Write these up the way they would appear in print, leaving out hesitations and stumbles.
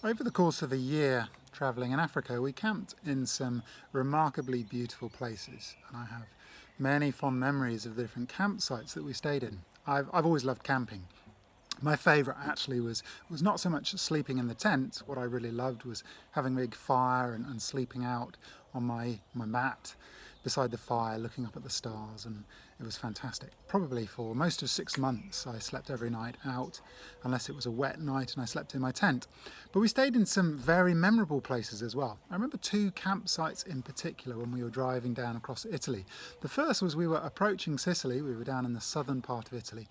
Over the course of a year travelling in Africa, we camped in some remarkably beautiful places, and I have many fond memories of the different campsites that we stayed in. I've always loved camping. My favourite actually was not so much sleeping in the tent. What I really loved was having a big fire and sleeping out on my mat beside the fire, looking up at the stars, and it was fantastic. Probably for most of 6 months I slept every night out, unless it was a wet night and I slept in my tent. But we stayed in some very memorable places as well. I remember 2 campsites in particular when we were driving down across Italy. The first was we were approaching Sicily. We were down in the southern part of Italy.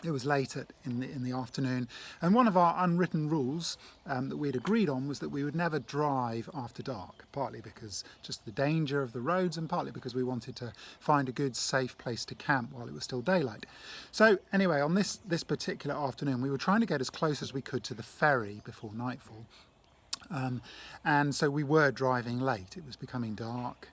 It was late in the afternoon, and one of our unwritten rules that we'd agreed on was that we would never drive after dark, partly because just the danger of the roads and partly because we wanted to find a good safe place to camp while it was still daylight. So anyway, on this particular afternoon we were trying to get as close as we could to the ferry before nightfall, and so we were driving late. It was becoming dark.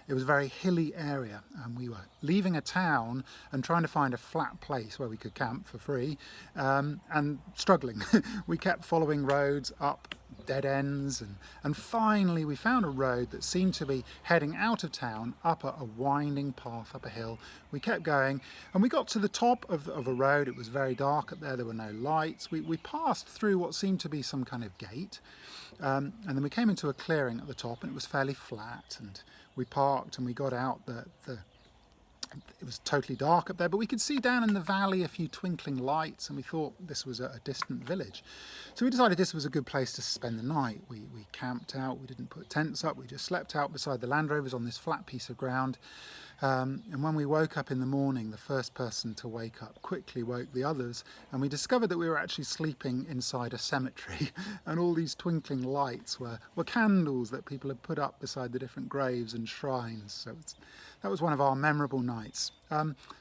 It was a very hilly area, and we were leaving a town and trying to find a flat place where we could camp for free, and struggling. We kept following roads up dead ends, and finally we found a road that seemed to be heading out of town up a winding path up a hill. We kept going and we got to the top of a road. It was very dark up there, there were no lights. We passed through what seemed to be some kind of gate, and then we came into a clearing at the top, and it was fairly flat, and we parked and we got out. It was totally dark up there, but we could see down in the valley a few twinkling lights, and we thought this was a distant village. So we decided this was a good place to spend the night. We camped out, we didn't put tents up, we just slept out beside the Land Rovers on this flat piece of ground. And when we woke up in the morning, the first person to wake up quickly woke the others, and we discovered that we were actually sleeping inside a cemetery, and all these twinkling lights were candles that people had put up beside the different graves and shrines. So that was one of our memorable nights.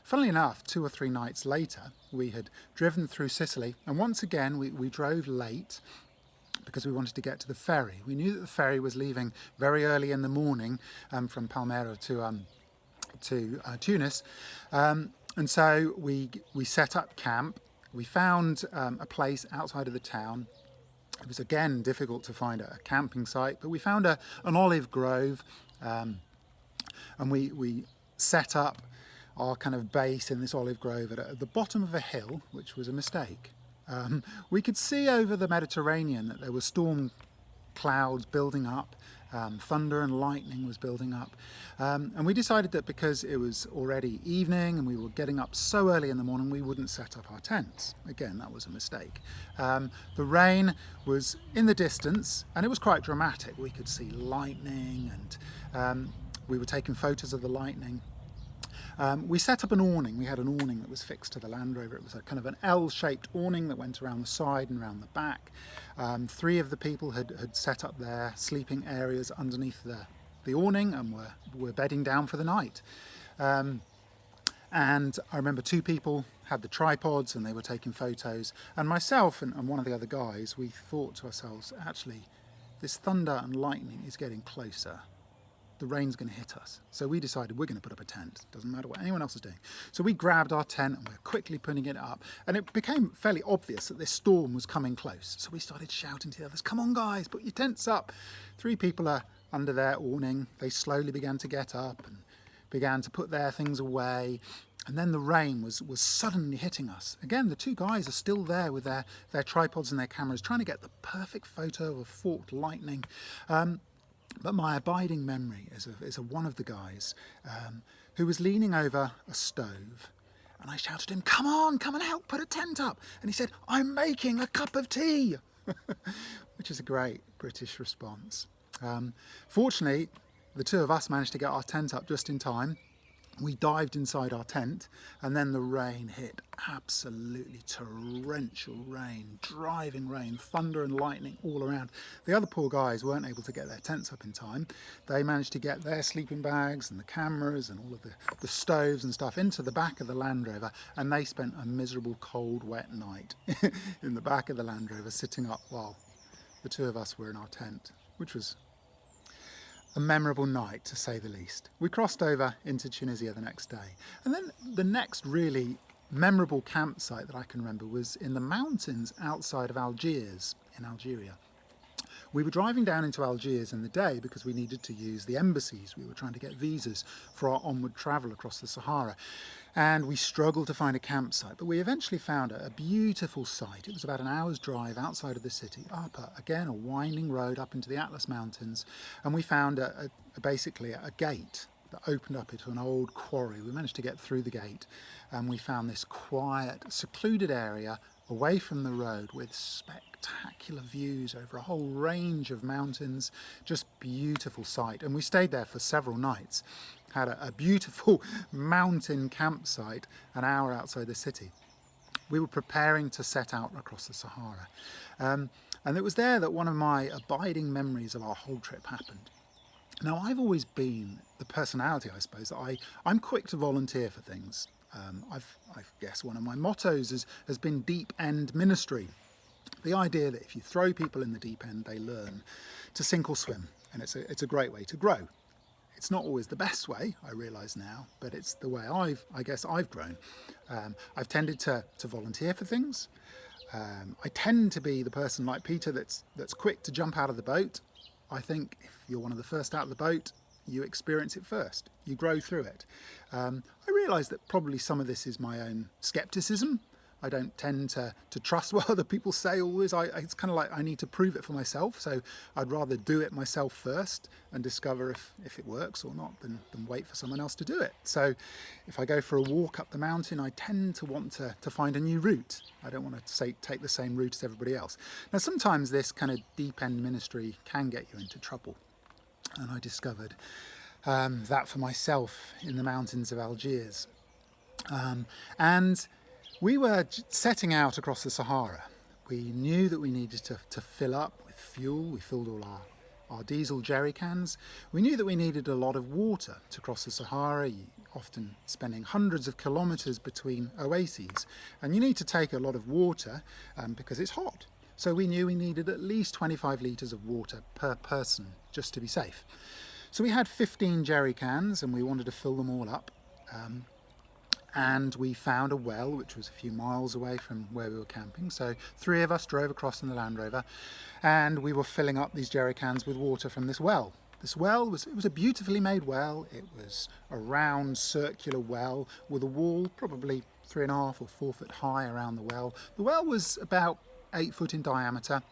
Funnily enough, 2 or 3 nights later, we had driven through Sicily, and once again we drove late because we wanted to get to the ferry. We knew that the ferry was leaving very early in the morning from Palmyra to Tunis, and so we set up camp. We found a place outside of the town. It was again difficult to find a camping site, but we found an olive grove, and we set up our kind of base in this olive grove at the bottom of a hill, which was a mistake. We could see over the Mediterranean that there were storm clouds building up. Thunder and lightning was building up, and we decided that because it was already evening and we were getting up so early in the morning, we wouldn't set up our tents. Again, that was a mistake. The rain was in the distance and it was quite dramatic. We could see lightning, and we were taking photos of the lightning. We set up an awning. We had an awning that was fixed to the Land Rover. It was a kind of an L-shaped awning that went around the side and around the back. 3 of the people had set up their sleeping areas underneath the awning and were bedding down for the night. And I remember 2 people had the tripods and they were taking photos. And myself and one of the other guys, we thought to ourselves, actually, this thunder and lightning is getting closer. The rain's going to hit us. So we decided we're going to put up a tent. Doesn't matter what anyone else is doing. So we grabbed our tent and we're quickly putting it up. And it became fairly obvious that this storm was coming close. So we started shouting to the others, come on guys, put your tents up. 3 people are under their awning. They slowly began to get up and began to put their things away. And then the rain was suddenly hitting us. Again, the 2 guys are still there with their tripods and their cameras, trying to get the perfect photo of a forked lightning. But my abiding memory is of one of the guys who was leaning over a stove, and I shouted to him, come and help put a tent up. And he said, I'm making a cup of tea, which is a great British response. Fortunately, the 2 of us managed to get our tent up just in time. We dived inside our tent, and then the rain hit. Absolutely torrential rain, driving rain, thunder and lightning all around. The other poor guys weren't able to get their tents up in time. They managed to get their sleeping bags and the cameras and all of the stoves and stuff into the back of the Land Rover, and they spent a miserable, cold, wet night in the back of the Land Rover, sitting up while the 2 of us were in our tent, which was a memorable night, to say the least. We crossed over into Tunisia the next day. And then the next really memorable campsite that I can remember was in the mountains outside of Algiers, in Algeria. We were driving down into Algiers in the day because we needed to use the embassies. We were trying to get visas for our onward travel across the Sahara. And we struggled to find a campsite, but we eventually found a beautiful site. It was about an hour's drive outside of the city, up again a winding road up into the Atlas Mountains, and we found basically a gate that opened up into an old quarry. We managed to get through the gate, and we found this quiet, secluded area away from the road with spectacular views over a whole range of mountains. Just beautiful sight, and we stayed there for several nights. Had a beautiful mountain campsite an hour outside the city. We were preparing to set out across the Sahara, and it was there that one of my abiding memories of our whole trip happened. Now, I've always been the personality, I suppose, that I'm quick to volunteer for things. I guess one of my mottos has been deep end ministry. The idea that if you throw people in the deep end, they learn to sink or swim, and it's a great way to grow. It's not always the best way, I realise now, but it's the way I guess I've grown. I've tended to volunteer for things. I tend to be the person like Peter that's quick to jump out of the boat. I think if you're one of the first out of the boat, you experience it first. You grow through it. I realise that probably some of this is my own scepticism. I don't tend to trust what other people say always. It's kind of like I need to prove it for myself, so I'd rather do it myself first and discover if it works or not than wait for someone else to do it. So if I go for a walk up the mountain, I tend to want to find a new route. I don't want to take the same route as everybody else. Now sometimes this kind of deep end ministry can get you into trouble, and I discovered that for myself in the mountains of Algiers. And we were setting out across the Sahara. We knew that we needed to fill up with fuel. We filled all our diesel jerry cans. We knew that we needed a lot of water to cross the Sahara, often spending hundreds of kilometres between oases. And you need to take a lot of water because it's hot. So we knew we needed at least 25 litres of water per person just to be safe. So we had 15 jerry cans and we wanted to fill them all up. And we found a well which was a few miles away from where we were camping. So 3 of us drove across in the Land Rover and we were filling up these jerry cans with water from this well. This well was a beautifully made well. It was a round circular well with a wall probably 3.5 or 4 foot high around the well. The well was about 8 foot in diameter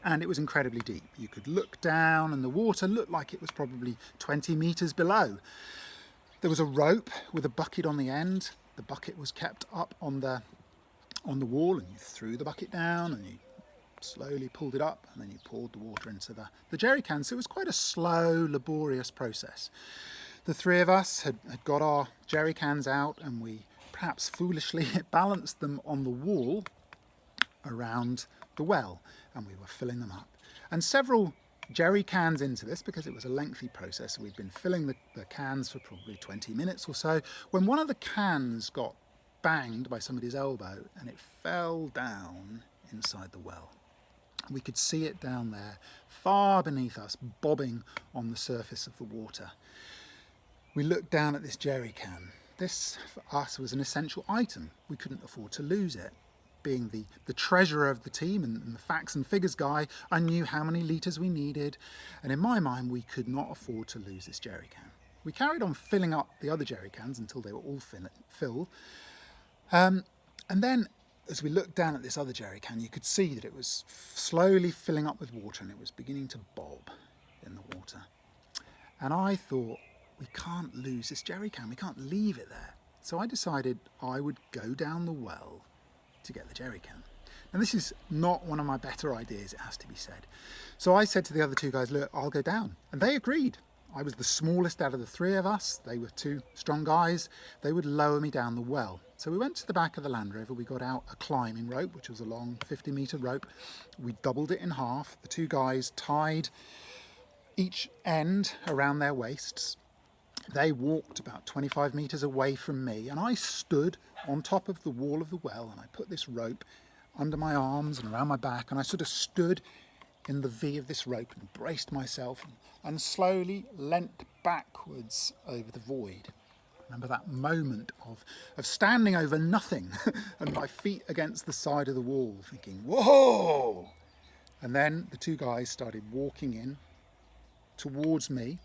and it was incredibly deep. You could look down and the water looked like it was probably 20 metres below. There was a rope with a bucket on the end. The bucket was kept up on the wall, and you threw the bucket down and you slowly pulled it up and then you poured the water into the jerry can. So it was quite a slow, laborious process. The 3 of us had got our jerry cans out and we perhaps foolishly balanced them on the wall around the well, and we were filling them up. And several jerry cans into this, because it was a lengthy process, we'd been filling the cans for probably 20 minutes or so, when one of the cans got banged by somebody's elbow and it fell down inside the well. We could see it down there, far beneath us, bobbing on the surface of the water. We looked down at this jerry can. This, for us, was an essential item. We couldn't afford to lose it. Being the treasurer of the team and the facts and figures guy, I knew how many litres we needed, and in my mind we could not afford to lose this jerry can. We carried on filling up the other jerry cans until they were all filled, and then as we looked down at this other jerry can, you could see that it was slowly filling up with water and it was beginning to bob in the water. And I thought, we can't lose this jerry can, we can't leave it there. So I decided I would go down the well to get the jerry can. And this is not one of my better ideas, it has to be said. So I said to the other 2 guys, look, I'll go down. And they agreed. I was the smallest out of the 3 of us. They were 2 strong guys. They would lower me down the well. So we went to the back of the Land Rover. We got out a climbing rope, which was a long 50-metre rope. We doubled it in half. The 2 guys tied each end around their waists. They walked about 25 metres away from me, and I stood on top of the wall of the well, and I put this rope under my arms and around my back, and I sort of stood in the V of this rope and braced myself and slowly leant backwards over the void. Remember that moment of standing over nothing and my feet against the side of the wall, thinking, whoa, And then the two guys started walking in towards me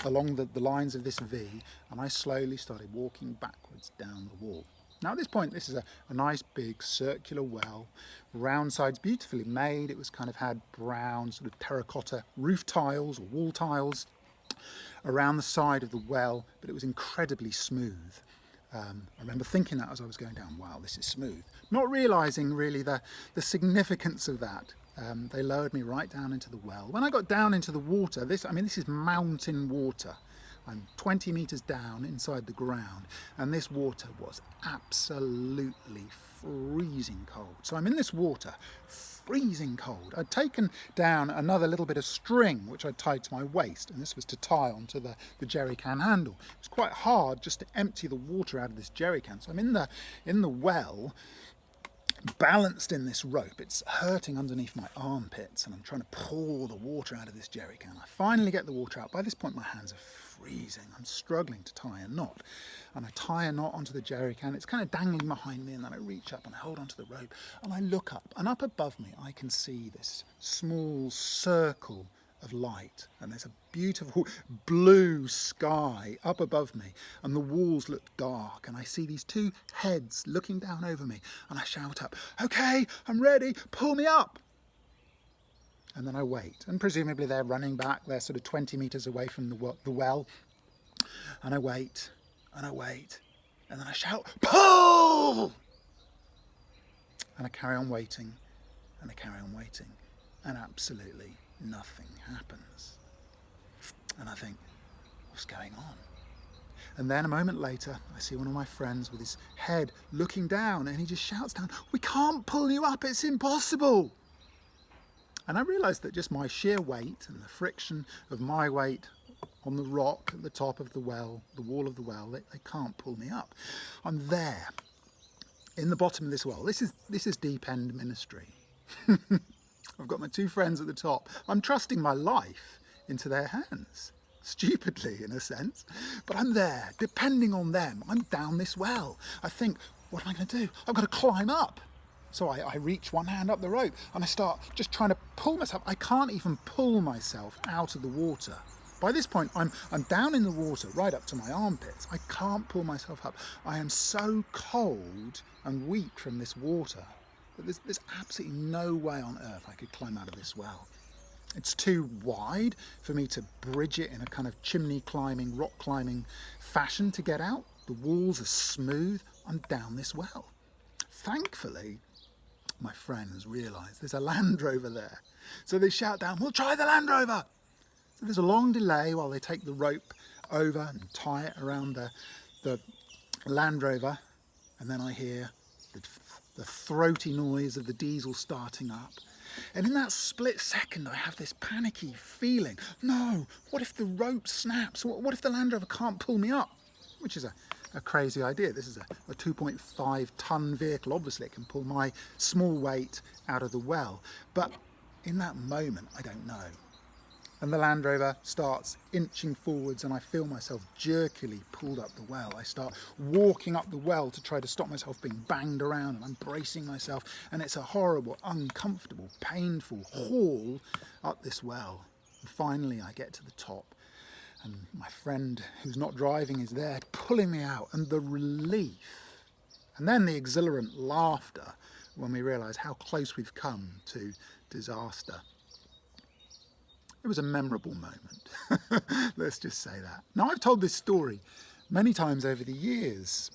along the lines of this V, and I slowly started walking backwards down the wall. Now at this point, this is a nice big circular well, round sides, beautifully made. It was kind of had brown sort of terracotta roof tiles or wall tiles around the side of the well, but it was incredibly smooth. I remember thinking that as I was going down, wow, this is smooth. Not realising really the significance of that. They lowered me right down into the well. When I got down into the water, this is mountain water. I'm 20 metres down inside the ground, and this water was absolutely freezing cold. So I'm in this water, freezing cold. I'd taken down another little bit of string which I'd tied to my waist, and this was to tie onto the jerry can handle. It was quite hard just to empty the water out of this jerry can. So I'm in the well, balanced in this rope. It's hurting underneath my armpits, and I'm trying to pour the water out of this jerry can. I finally get the water out. By this point my hands are freezing. I'm struggling to tie a knot, and I tie a knot onto the jerry can. It's kind of dangling behind me, and then I reach up and I hold onto the rope, and I look up, and up above me I can see this small circle of light, and there's a beautiful blue sky up above me, and the walls look dark, and I see these two heads looking down over me, and I shout up, "Okay, I'm ready, pull me up." And then I wait, and presumably they're running back. They're sort of 20 metres away from the well, and I wait, and I wait, and then I shout, "Pull!" And I carry on waiting, and I carry on waiting, and absolutely nothing happens. And I think, what's going on? And then a moment later, I see one of my friends with his head looking down, and he just shouts down, "We can't pull you up, it's impossible." And I realised that just my sheer weight and the friction of my weight on the rock at the top of the well, the wall of the well, they can't pull me up. I'm there, in the bottom of this well. This is deep end ministry. I've got my two friends at the top. I'm trusting my life into their hands, stupidly in a sense, but I'm there, depending on them. I'm down this well. I think, what am I going to do? I've got to climb up. So I reach one hand up the rope, and I start just trying to pull myself. I can't even pull myself out of the water. By this point, I'm down in the water, right up to my armpits. I can't pull myself up. I am so cold and weak from this water that there's absolutely no way on earth I could climb out of this well. It's too wide for me to bridge it in a kind of chimney climbing, rock climbing fashion to get out. The walls are smooth. I'm down this well. Thankfully, my friends realise there's a Land Rover there. So they shout down, "We'll try the Land Rover." So there's a long delay while they take the rope over and tie it around the Land Rover, and then I hear the throaty noise of the diesel starting up. And in that split second, I have this panicky feeling. No, what if the rope snaps? What if the Land Rover can't pull me up? Which is a crazy idea. This is a 2.5 tonne vehicle. Obviously, it can pull my small weight out of the well. But in that moment, I don't know. And the Land Rover starts inching forwards, and I feel myself jerkily pulled up the well. I start walking up the well to try to stop myself being banged around, and I'm bracing myself, and it's a horrible, uncomfortable, painful haul up this well. And finally, I get to the top, and my friend who's not driving is there pulling me out, and the relief, and then the exhilarant laughter when we realise how close we've come to disaster. It was a memorable moment. Let's just say that. Now, I've told this story many times over the years.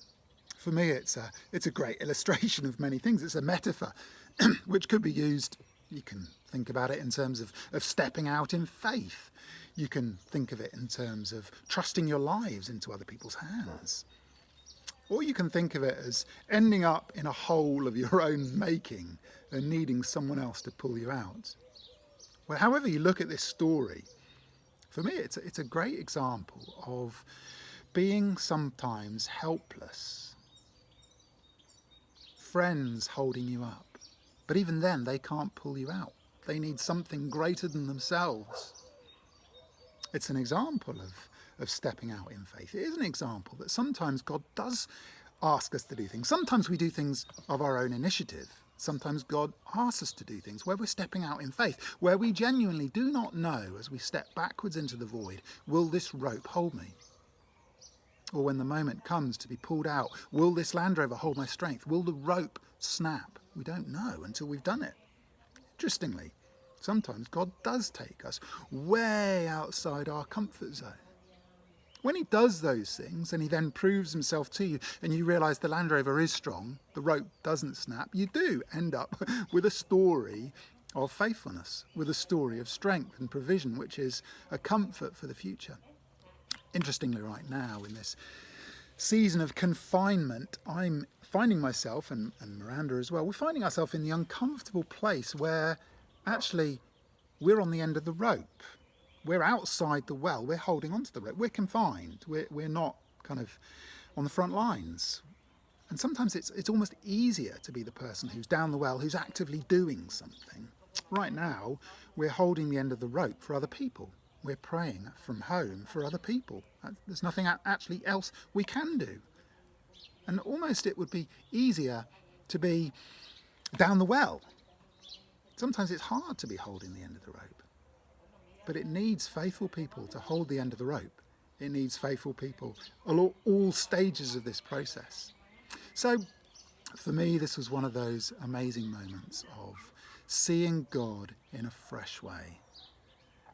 For me, it's a great illustration of many things. It's a metaphor which could be used. You can think about it in terms of stepping out in faith. You can think of it in terms of trusting your lives into other people's hands. Or you can think of it as ending up in a hole of your own making and needing someone else to pull you out. Well, however you look at this story, for me it's a great example of being sometimes helpless. Friends holding you up, but even then they can't pull you out. They need something greater than themselves. It's an example of stepping out in faith. It is an example that sometimes God does ask us to do things. Sometimes we do things of our own initiative. Sometimes God asks us to do things where we're stepping out in faith, where we genuinely do not know as we step backwards into the void, will this rope hold me? Or when the moment comes to be pulled out, will this Land Rover hold my strength? Will the rope snap? We don't know until we've done it. Interestingly, sometimes God does take us way outside our comfort zone. When he does those things and he then proves himself to you and you realise the Land Rover is strong, the rope doesn't snap, you do end up with a story of faithfulness, with a story of strength and provision, which is a comfort for the future. Interestingly, right now in this season of confinement, I'm finding myself, and Miranda as well, we're finding ourselves in the uncomfortable place where actually we're on the end of the rope. We're outside the well, we're holding onto the rope, we're confined, we're not kind of on the front lines. And sometimes it's almost easier to be the person who's down the well, who's actively doing something. Right now, we're holding the end of the rope for other people. We're praying from home for other people. There's nothing actually else we can do. And almost it would be easier to be down the well. Sometimes it's hard to be holding the end of the rope. But it needs faithful people to hold the end of the rope. It needs faithful people at all stages of this process. So for me, this was one of those amazing moments of seeing God in a fresh way.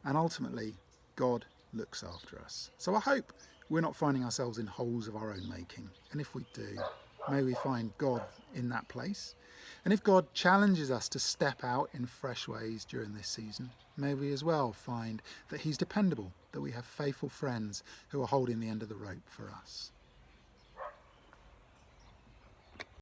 And ultimately, God looks after us. So I hope we're not finding ourselves in holes of our own making. And if we do, may we find God in that place. And if God challenges us to step out in fresh ways during this season, may we as well find that he's dependable, that we have faithful friends who are holding the end of the rope for us.